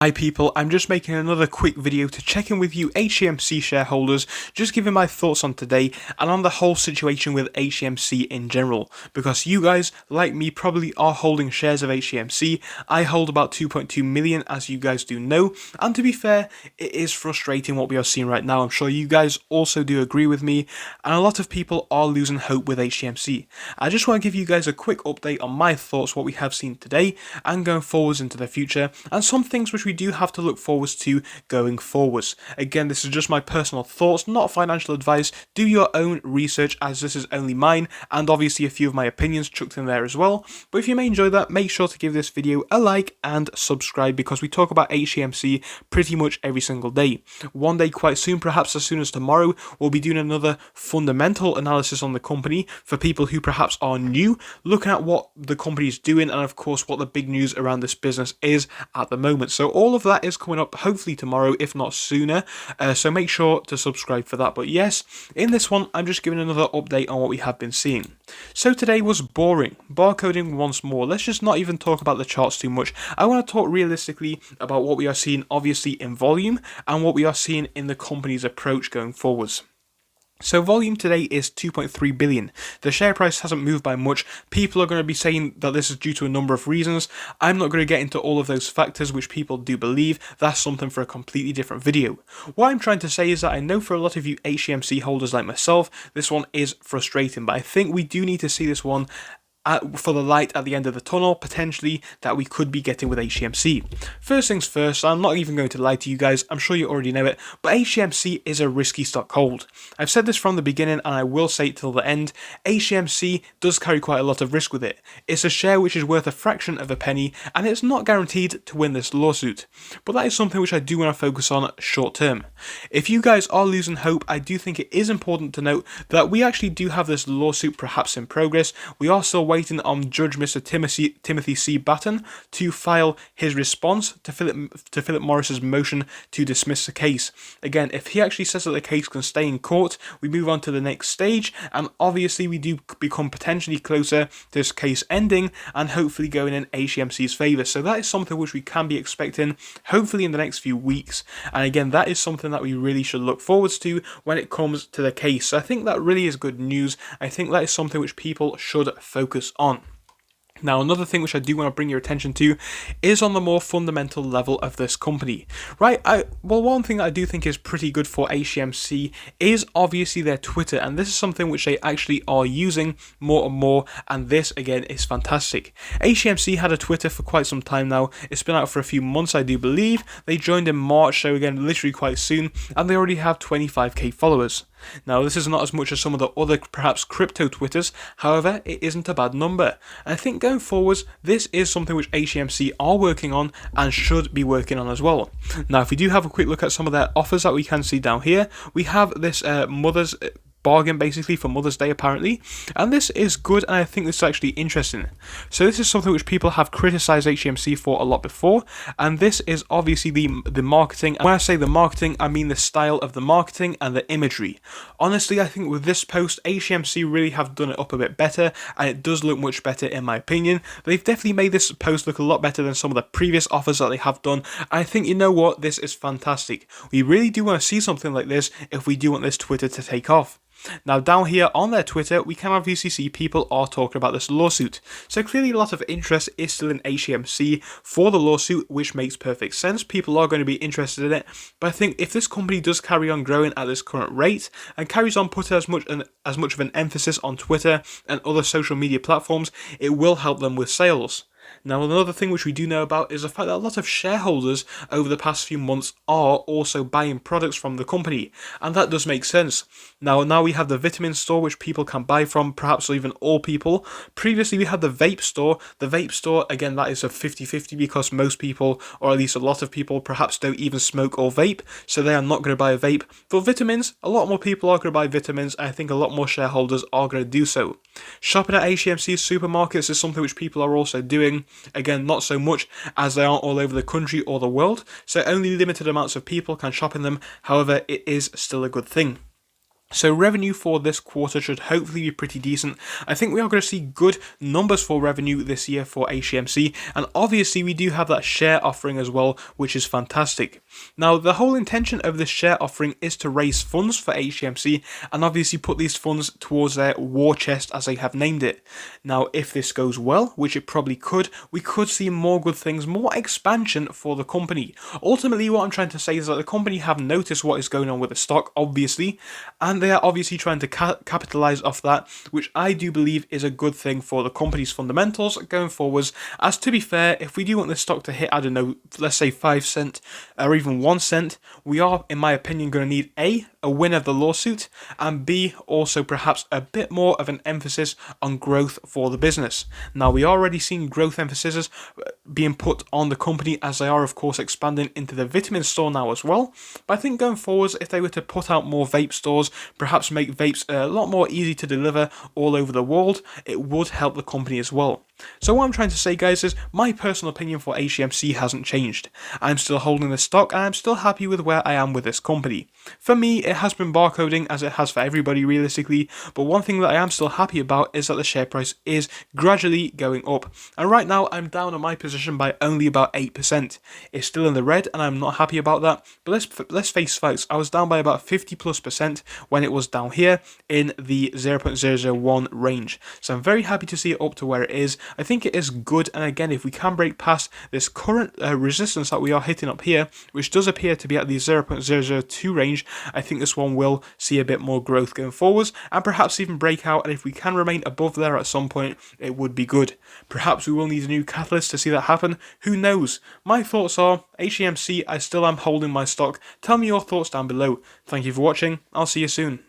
Hi people, I'm just making another quick video to check in with you HMC shareholders, just giving my thoughts on today and on the whole situation with HMC in general, because you guys, like me, probably are holding shares of HMC. I hold about 2.2 million, as you guys do know, and to be fair, it is frustrating what we are seeing right now. I'm sure you guys also do agree with me, and a lot of people are losing hope with HMC. I just want to give you guys a quick update on my thoughts, what we have seen today, and going forwards into the future, and some things which we do have to look forwards to going forwards. Again, this is just my personal thoughts, not financial advice. Do your own research, as this is only mine, and obviously a few of my opinions chucked in there as well. But if you may enjoy that, make sure to give this video a like and subscribe, because we talk about HMC pretty much every single day. One day quite soon, perhaps as soon as tomorrow, we'll be doing another fundamental analysis on the company for people who perhaps are new, looking at what the company is doing and of course what the big news around this business is at the moment. So all of that is coming up hopefully tomorrow, if not sooner, so make sure to subscribe for that. But yes, in this one I'm just giving another update on what we have been seeing. So today was boring, barcoding once more. Let's just not even talk about the charts too much. I want to talk realistically about what we are seeing obviously in volume and what we are seeing in the company's approach going forwards. So volume today is 2.3 billion. The share price hasn't moved by much. People are going to be saying that this is due to a number of reasons. I'm not going to get into all of those factors which people do believe. That's something for a completely different video. What I'm trying to say is that I know for a lot of you HMC holders like myself, this one is frustrating, but I think we do need to see this one for the light at the end of the tunnel, potentially, that we could be getting with HMC. First things first, I'm not even going to lie to you guys, I'm sure you already know it, but HMC is a risky stock hold. I've said this from the beginning and I will say it till the end. HMC does carry quite a lot of risk with it. It's a share which is worth a fraction of a penny and it's not guaranteed to win this lawsuit. But that is something which I do want to focus on short term. If you guys are losing hope, I do think it is important to note that we actually do have this lawsuit perhaps in progress. We are still waiting on Judge Mr. Timothy C. Batten to file his response to Philip Morris's motion to dismiss the case. Again, if he actually says that the case can stay in court, we move on to the next stage, and obviously we do become potentially closer to this case ending and hopefully going in HMC's favour. So that is something which we can be expecting hopefully in the next few weeks, and again that is something that we really should look forwards to when it comes to the case. So I think that really is good news. I think that is something which people should focus on. Now, another thing which I do want to bring your attention to is on the more fundamental level of this company, right? Well, one thing that I do think is pretty good for HMC is obviously their Twitter, and this is something which they actually are using more and more, and this again is fantastic. HMC had a Twitter for quite some time now. It's been out for a few months, I do believe. They joined in March, so again, literally quite soon, and they already have 25k followers. Now, this is not as much as some of the other perhaps crypto Twitters, however, it isn't a bad number. And I think going forwards, this is something which HMC are working on and should be working on as well. Now, if we do have a quick look at some of their offers that we can see down here, we have this Mother's bargain basically for Mother's Day apparently, and this is good, and I think this is actually interesting. So this is something which people have criticized HMC for a lot before, and this is obviously the marketing. And when I say the marketing, I mean the style of the marketing and the imagery. Honestly, I think with this post, HMC really have done it up a bit better, and it does look much better in my opinion. They've definitely made this post look a lot better than some of the previous offers that they have done, and I think, you know what, this is fantastic. We really do want to see something like this if we do want this Twitter to take off. Now, down here on their Twitter, we can obviously see people are talking about this lawsuit. So clearly a lot of interest is still in HMC for the lawsuit, which makes perfect sense. People are going to be interested in it. But I think if this company does carry on growing at this current rate and carries on putting as much of an emphasis on Twitter and other social media platforms, it will help them with sales. Now, another thing which we do know about is the fact that a lot of shareholders over the past few months are also buying products from the company, and that does make sense. Now we have the vitamin store which people can buy from, perhaps even all people. Previously we had the vape store. The vape store, again, that is a 50-50 because most people, or at least a lot of people, perhaps don't even smoke or vape, so they are not going to buy a vape. For vitamins, a lot more people are going to buy vitamins, and I think a lot more shareholders are going to do so. Shopping at HMC supermarkets is something which people are also doing. Again, not so much as they aren't all over the country or the world, so only limited amounts of people can shop in them. However, it is still a good thing. So revenue for this quarter should hopefully be pretty decent. I think we are going to see good numbers for revenue this year for HCMC, and obviously we do have that share offering as well, which is fantastic. Now, the whole intention of this share offering is to raise funds for HCMC and obviously put these funds towards their war chest, as they have named it. Now, if this goes well, which it probably could, we could see more good things, more expansion for the company. Ultimately, what I'm trying to say is that the company have noticed what is going on with the stock, obviously, and they are obviously trying to capitalize off that, which I do believe is a good thing for the company's fundamentals going forwards. As to be fair, if we do want this stock to hit, I don't know, let's say 5 cents or even 1 cent, we are, in my opinion, going to need a win of the lawsuit, and B, also perhaps a bit more of an emphasis on growth for the business. Now, we are already seeing growth emphases being put on the company, as they are, of course, expanding into the vitamin store now as well. But I think going forwards, if they were to put out more vape stores, perhaps make vapes a lot more easy to deliver all over the world, it would help the company as well. So what I'm trying to say, guys, is my personal opinion for HCMC hasn't changed. I'm still holding the stock, and I'm still happy with where I am with this company. For me, it has been barcoding, as it has for everybody realistically, but one thing that I am still happy about is that the share price is gradually going up. And right now, I'm down on my position by only about 8%. It's still in the red, and I'm not happy about that, but let's face facts, I was down by about 50+% when it was down here in the 0.001 range. So I'm very happy to see it up to where it is. I think it is good, and again, if we can break past this current resistance that we are hitting up here, which does appear to be at the 0.002 range, I think this one will see a bit more growth going forwards, and perhaps even break out, and if we can remain above there at some point, it would be good. Perhaps we will need a new catalyst to see that happen, who knows? My thoughts are, HCMC, I still am holding my stock. Tell me your thoughts down below. Thank you for watching, I'll see you soon.